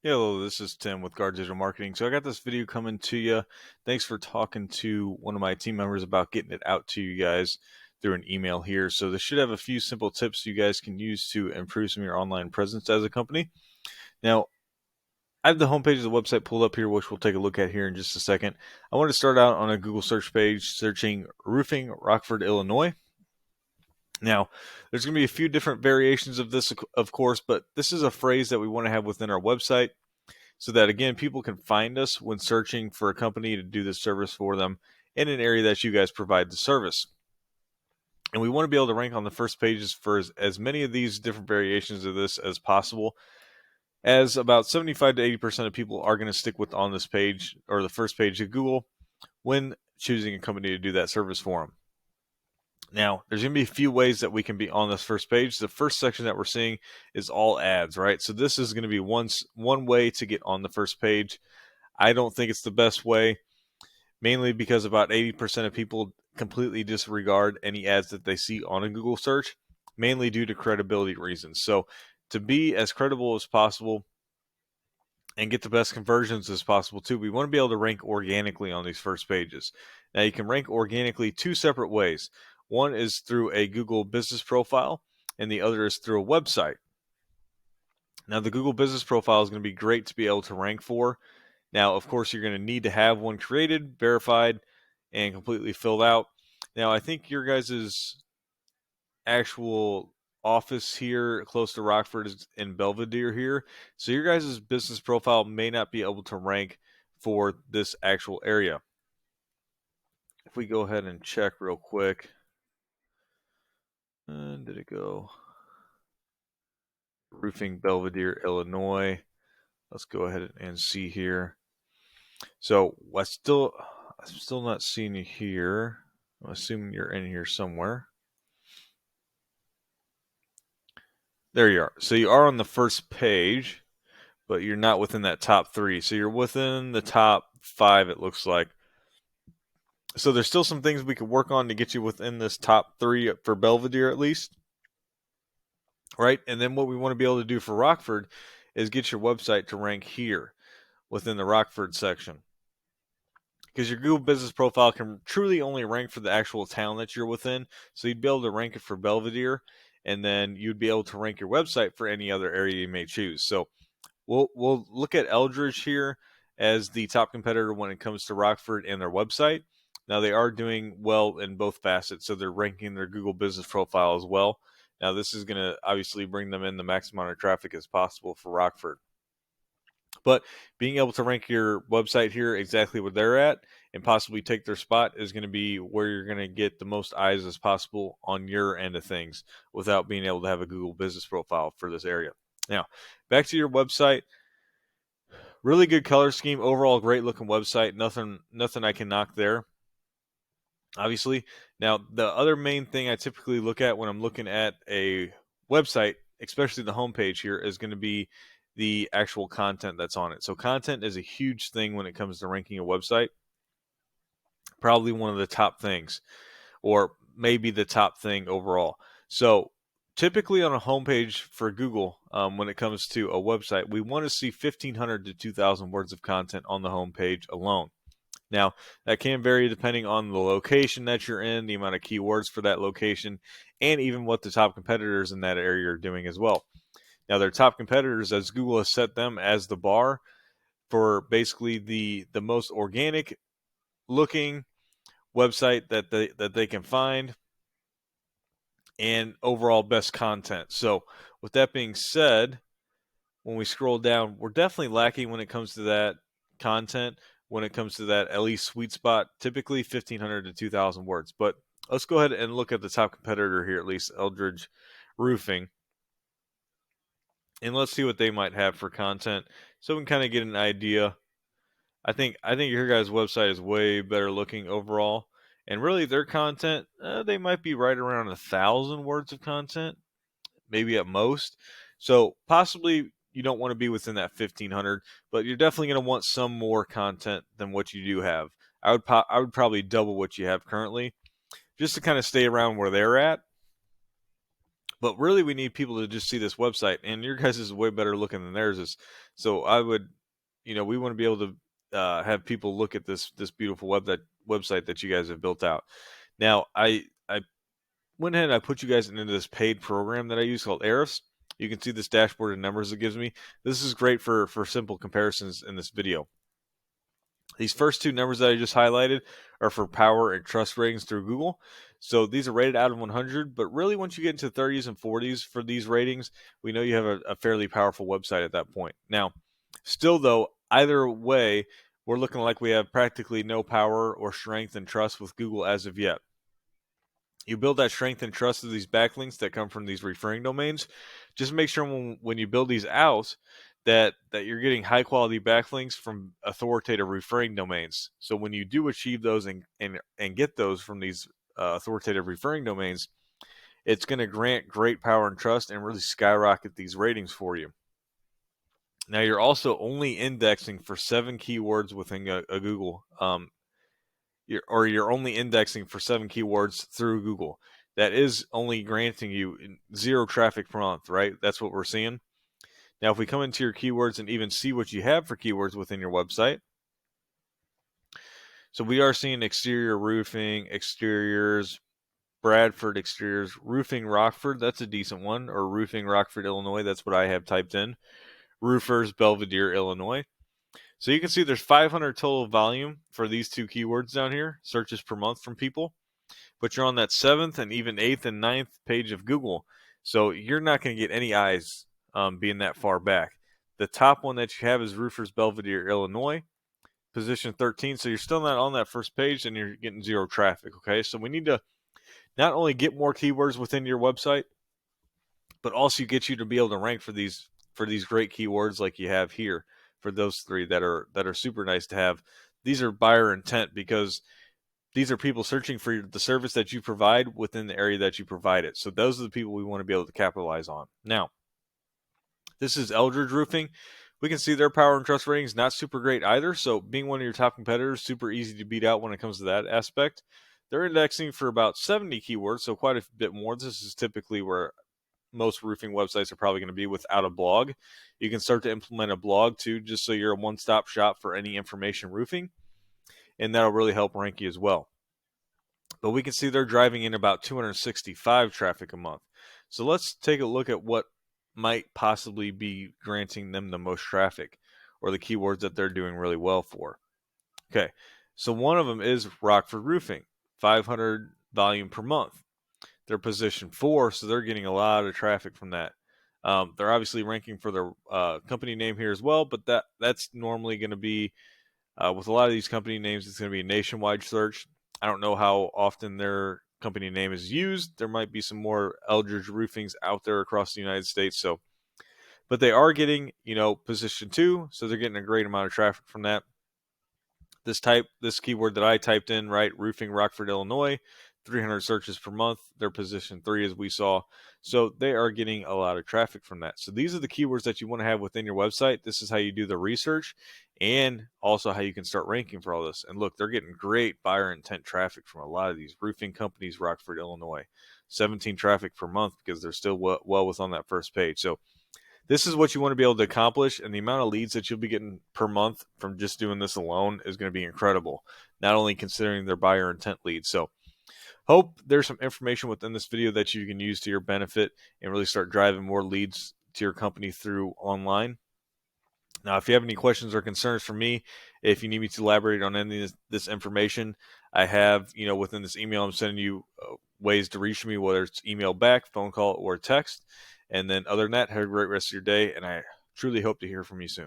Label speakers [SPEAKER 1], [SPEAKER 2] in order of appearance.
[SPEAKER 1] Hello, this is Tim with Guard Digital Marketing. So I got this video coming to you. Thanks for talking to one of my team members about getting it out to you guys through an email here. So this should have a few simple tips you guys can use to improve some of your online presence as a company. Now, I have the homepage of the website pulled up here, which we'll take a look at here in just a second. I want to start out on a Google search page searching roofing, Rockford, Illinois. Now, there's going to be a few different variations of this, of course, but this is a phrase that we want to have within our website, so that, again, people can find us when searching for a company to do this service for them in an area that you guys provide the service. And we want to be able to rank on the first pages for as many of these different variations of this as possible, as about 75 to 80% of people are going to stick with on this page or the first page of Google when choosing a company to do that service for them. Now, there's going to be a few ways that we can be on this first page. The first section that we're seeing is all ads, right? So this is going to be one way to get on the first page. I don't think it's the best way, mainly because about 80% of people completely disregard any ads that they see on a Google search, mainly due to credibility reasons. So to be as credible as possible and get the best conversions as possible too, we want to be able to rank organically on these first pages. Now, you can rank organically two separate ways. One is through a Google business profile, and the other is through a website. Now, the Google business profile is going to be great to be able to rank for. Now, of course, you're going to need to have one created, verified, and completely filled out. Now, I think your guys' actual office here close to Rockford is in Belvidere here. So your guys' business profile may not be able to rank for this actual area. If we go ahead and check real quick. Did it go? Roofing, Belvidere, Illinois. Let's go ahead and see here. So I'm still not seeing you here. I'm assuming you're in here somewhere. There you are. So you are on the first page, but you're not within that top 3. So you're within the top 5, it looks like. So there's still some things we could work on to get you within this top 3 for Belvidere at least. Right? And then what we want to be able to do for Rockford is get your website to rank here within the Rockford section. Because your Google business profile can truly only rank for the actual town that you're within. So you'd be able to rank it for Belvidere, and then you'd be able to rank your website for any other area you may choose. So we'll look at Eldridge here as the top competitor when it comes to Rockford and their website. Now, they are doing well in both facets, so they're ranking their Google business profile as well. Now, this is going to obviously bring them in the maximum amount of traffic as possible for Rockford. But being able to rank your website here exactly where they're at and possibly take their spot is going to be where you're going to get the most eyes as possible on your end of things without being able to have a Google business profile for this area. Now, back to your website. Really good color scheme. Overall, great looking website. Nothing I can knock there, obviously. Now, the other main thing I typically look at when I'm looking at a website, especially the homepage here, is going to be the actual content that's on it. So content is a huge thing when it comes to ranking a website. Probably one of the top things, or maybe the top thing overall. So typically on a homepage for Google, when it comes to a website, we want to see 1,500 to 2,000 words of content on the homepage alone. Now, that can vary depending on the location that you're in, the amount of keywords for that location, and even what the top competitors in that area are doing as well. Now, their top competitors, as Google has set them as the bar for basically the most organic looking website that they can find and overall best content. So with that being said, when we scroll down, we're definitely lacking when it comes to that content, when it comes to that at least sweet spot, typically 1,500 to 2,000 words. But let's go ahead and look at the top competitor here, at least Eldridge Roofing. And let's see what they might have for content so we can kind of get an idea. I think your guys' website is way better looking overall. And really their content, they might be right around 1,000 words of content, maybe at most. So possibly you don't want to be within that 1,500, but you're definitely going to want some more content than what you do have. I would probably double what you have currently just to kind of stay around where they're at. But really, we need people to just see this website, and your guys is way better looking than theirs is. So I would, we want to be able to have people look at this beautiful website that you guys have built out. Now, I went ahead and I put you guys into this paid program that I use called Xteriors. You can see this dashboard of numbers it gives me. This is great for simple comparisons in this video. These first two numbers that I just highlighted are for power and trust ratings through Google. So these are rated out of 100, but really once you get into 30s and 40s for these ratings, we know you have a fairly powerful website at that point. Now, still though, either way, we're looking like we have practically no power or strength and trust with Google as of yet. You build that strength and trust of these backlinks that come from these referring domains. Just make sure when you build these out that you're getting high quality backlinks from authoritative referring domains. So when you do achieve those and get those from these authoritative referring domains, it's going to grant great power and trust and really skyrocket these ratings for you. Now you're also only indexing for 7 keywords within a Google. You're only indexing for 7 keywords through Google. That is only granting you 0 traffic per month, right? That's what we're seeing. Now, if we come into your keywords and even see what you have for keywords within your website, so we are seeing exterior roofing, exteriors, Bradford exteriors, roofing Rockford, that's a decent one, or roofing Rockford, Illinois, that's what I have typed in. Roofers, Belvidere, Illinois. So you can see there's 500 total volume for these 2 keywords down here, searches per month from people. But you're on that 7th and even 8th and 9th page of Google. So you're not going to get any eyes being that far back. The top one that you have is Roofers, Belvidere, Illinois, position 13. So you're still not on that first page and you're getting 0 traffic. Okay, so we need to not only get more keywords within your website, but also get you to be able to rank for these great keywords like you have here for those 3 that are super nice to have. These are buyer intent because these are people searching for the service that you provide within the area that you provide it. So those are the people we want to be able to capitalize on. Now, this is Eldridge Roofing. We can see their power and trust ratings not super great either. So being one of your top competitors, super easy to beat out when it comes to that aspect. They're indexing for about 70 keywords, so quite a bit more. This is typically where most roofing websites are probably going to be without a blog. You can start to implement a blog too, just so you're a one-stop shop for any information roofing, and that'll really help rank you as well. But we can see they're driving in about 265 traffic a month. So let's take a look at what might possibly be granting them the most traffic or the keywords that they're doing really well for. Okay, so one of them is Rockford Roofing, 500 volume per month. They're position 4, so they're getting a lot of traffic from that. They're obviously ranking for their company name here as well, but that's normally going to be, with a lot of these company names, it's going to be a nationwide search. I don't know how often their company name is used. There might be some more Eldridge Roofings out there across the United States. So, but they are getting, position 2, so they're getting a great amount of traffic from that. This keyword that I typed in, right, roofing Rockford, Illinois, 300 searches per month. They're position 3 as we saw. So they are getting a lot of traffic from that. So these are the keywords that you want to have within your website. This is how you do the research and also how you can start ranking for all this. And look, they're getting great buyer intent traffic from a lot of these roofing companies, Rockford, Illinois. 17 traffic per month because they're still well within that first page. So this is what you want to be able to accomplish, and the amount of leads that you'll be getting per month from just doing this alone is going to be incredible, not only considering their buyer intent leads. So hope there's some information within this video that you can use to your benefit and really start driving more leads to your company through online. Now, if you have any questions or concerns for me, if you need me to elaborate on any of this information, I have, within this email, I'm sending you ways to reach me, whether it's email back, phone call, or text. And then other than that, have a great rest of your day, and I truly hope to hear from you soon.